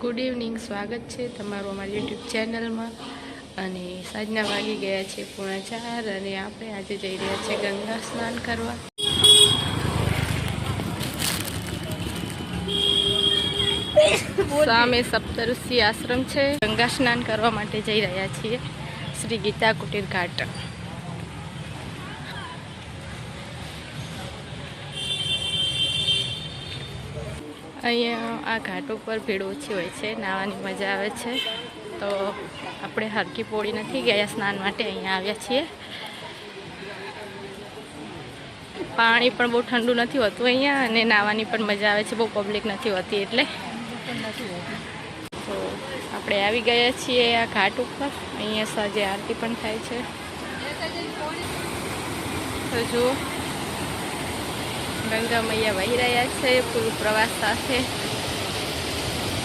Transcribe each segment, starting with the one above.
Good evening, સ્વાગત છે તમારું અમારી યુટ્યુબ ચેનલમાં। અને સાંજના વાગી ગયા છે 4:30 અને આપણે આજે જઈ રહ્યા છીએ ગંગા સ્નાન કરવા। સામે સપ્તઋષિ આશ્રમ છે। ગંગા સ્નાન કરવા માટે જઈ રહ્યા છીએ શ્રી ગીતા કુટીર ઘાટ। અહીંયા આ ઘાટ ઉપર ભીડ ઓછી હોય છે, નાહવાની મજા આવે છે। તો આપણે હરકી પોળી નથી ગયા સ્નાન માટે, અહીંયા આવ્યા છીએ। પાણી પણ બહુ ઠંડુ નથી હોતું અહીંયા, અને નાહવાની પણ મજા આવે છે, બહુ પબ્લિક નથી હોતી એટલે। તો આપણે આવી ગયા છીએ આ ઘાટ ઉપર। અહીંયા સાંજે આરતી પણ થાય છે। તો જુઓ, ગંગા મૈયા વહી રહ્યા છે પૂરું પ્રવાસ સાથે।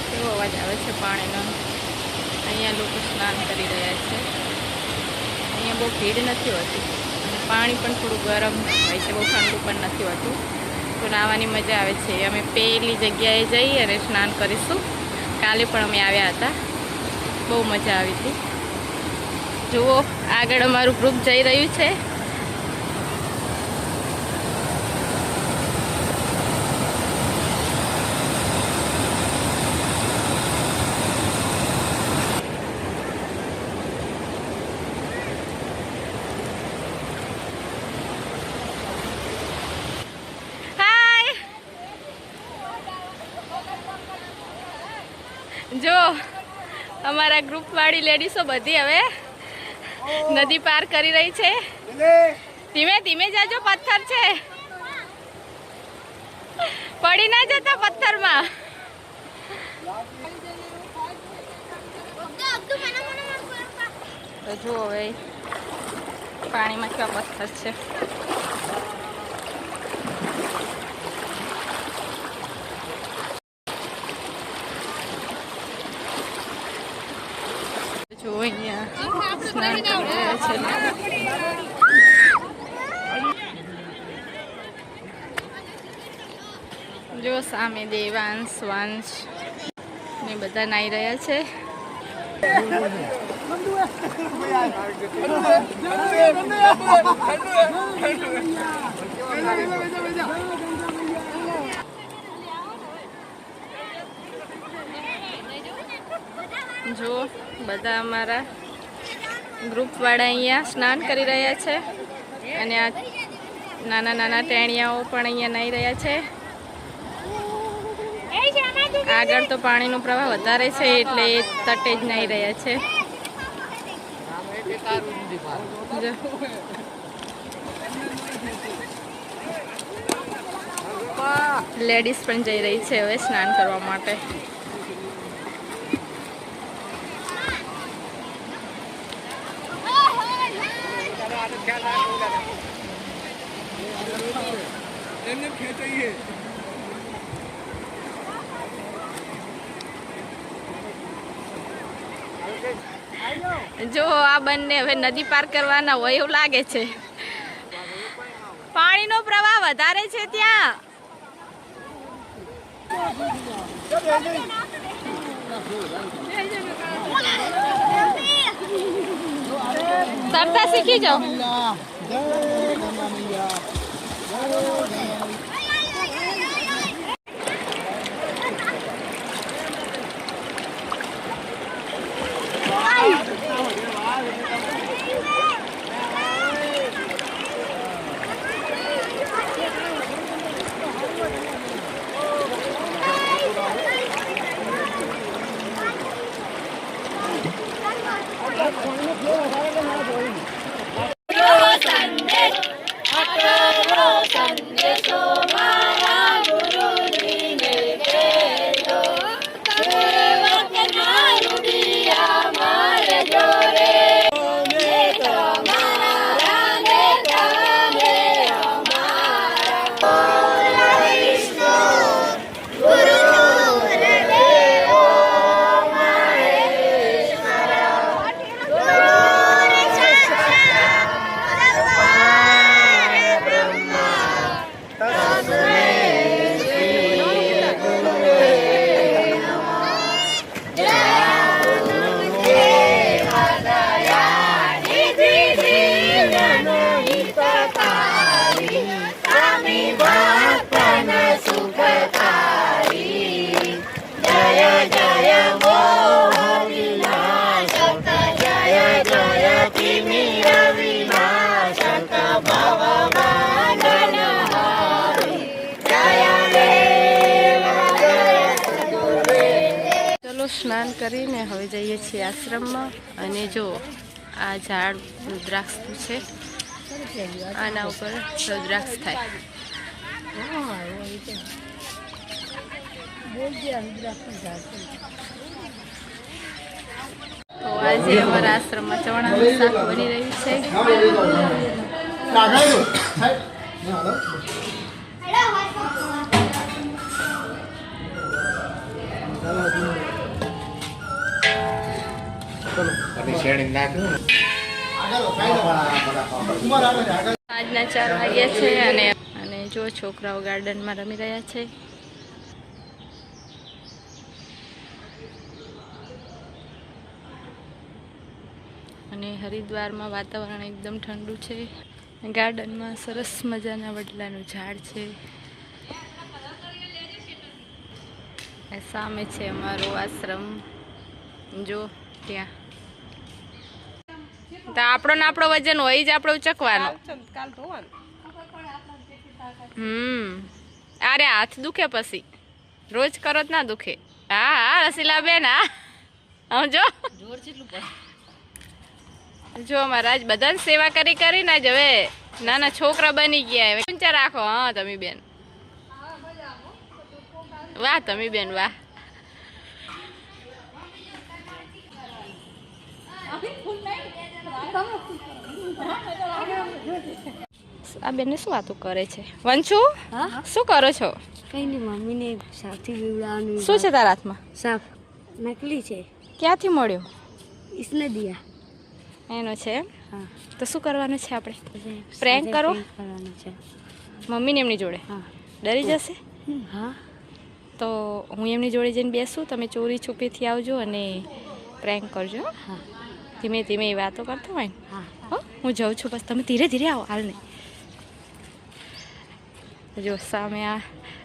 કેવો અવાજ આવે છે પાણીનો। અહીંયા લોકો સ્નાન કરી રહ્યા છે। અહીંયા બહુ ભીડ નથી હોતી, પાણી પણ થોડું ગરમ હોય છે, બહુ ઠંડુ પણ નથી હોતું। તો નાહવાની મજા આવે છે। અમે પેલી જગ્યાએ જઈ અને સ્નાન કરીશું। કાલે પણ અમે આવ્યા હતા, બહુ મજા આવી હતી। જુઓ, આગળ અમારું ગ્રુપ જઈ રહ્યું છે। જો અમારા ગ્રુપ વાળી લેડીઝો બધી હવે નદી પાર કરી રહી છે। ધીમે ધીમે જાજો, પથ્થર છે, પડી ના જતા પથ્થરમાં। તો જુઓ હવે પાણીમાં કેવા પથ્થર છે। જો અહીંયા સ્નાન કરી રહ્યા છે। જો સામે દેવાંશ, વંશ ને બધા નાઈ રહ્યા છે। જો બધા અમારા ગ્રુપ વાળા અહીંયા સ્નાન કરી રહ્યા છે, અને આ નાના નાના ટેણિયાઓ પણ અહીંયા નાહી રહ્યા છે। આગળ તો પાણીનો પ્રવાહ વધારે છે એટલે એ તટે જ નાહી રહ્યા છે। લેડીઝ પણ જઈ રહી છે હવે સ્નાન કરવા માટે। જો આ બંને હવે નદી પાર કરવાના હોય એવું લાગે છે। પાણીનો પ્રવાહ વધારે છે ત્યાં। તરતા શીખી જાઓ। संदेशो ચલો સ્નાન કરીને હવે જઈએ છીએ આશ્રમમાં. અને જો આ ઝાડ રુદ્રાક્ષનું છે, આના ઉપર રુદ્રાક્ષ થાય. તો આજે અમારા આશ્રમમાં ચણાનું શાક બની રહ્યું છે. આજના 4 વાગ્યા છે અને જો છોકરાઓ ગાર્ડનમાં રમી રહ્યા છે. અને હરિદ્વારમાં વાતાવરણ એકદમ ઠંડુ છે. ગાર્ડનમાં સરસ મજાના વડલાનું ઝાડ છે. સામે છે અમારો આશ્રમ, જો ત્યાં. તો આપણો વજન હોય જ આપણે ઉચકવાનો. અરે હાથ દુખે પછી, રોજ કરો જ ના દુખે. હા હા રસીલા બેન, હા જો જો અમારા આજ બધાને સેવા કરી કરીને જ હવે નાના છોકરા બની ગયા. હવે ઊંચા રાખો. હા તમે બેન, વાહ તમે બેન વાહ. આ બેન શું વાતું કરે છે? વંશુ શું કરો છો? કઈ નહીં, મમ્મીને સાફથી બીવડાવવાનું. શું છે તારા હાથમાં? સાફ નકલી છે. ક્યાંથી મળ્યો? इसने दिया. એનો છે? હા. તો શું કરવાનું છે આપણે? પ્રેન્ક કરો કરવાનું છે મમ્મીને એમની જોડે. હા. ડરી જશે? હા. તો હું એમની જોડે જઈને બેસું, તમે ચોરી છુપીથી આવજો અને પ્રેન્ક કરજો. હા. ધીમે ધીમે એ વાતો કરતા હોય ને. હા. હો હું જાઉં છું, બસ તમે ધીરે ધીરે આવો, હાલ નહીં. જો સામે આ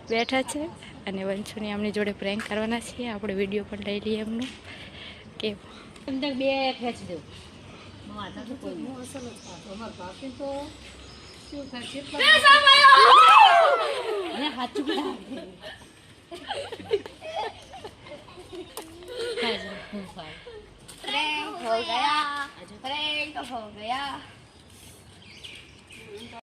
બેઠા છે અને વંશુની એમની જોડે પ્રેન્ક કરવાના છીએ. આપણે વિડીયો પણ લઈ લઈએ એમનું કે બે ખેંચ દઉં. प्रैंक हो गया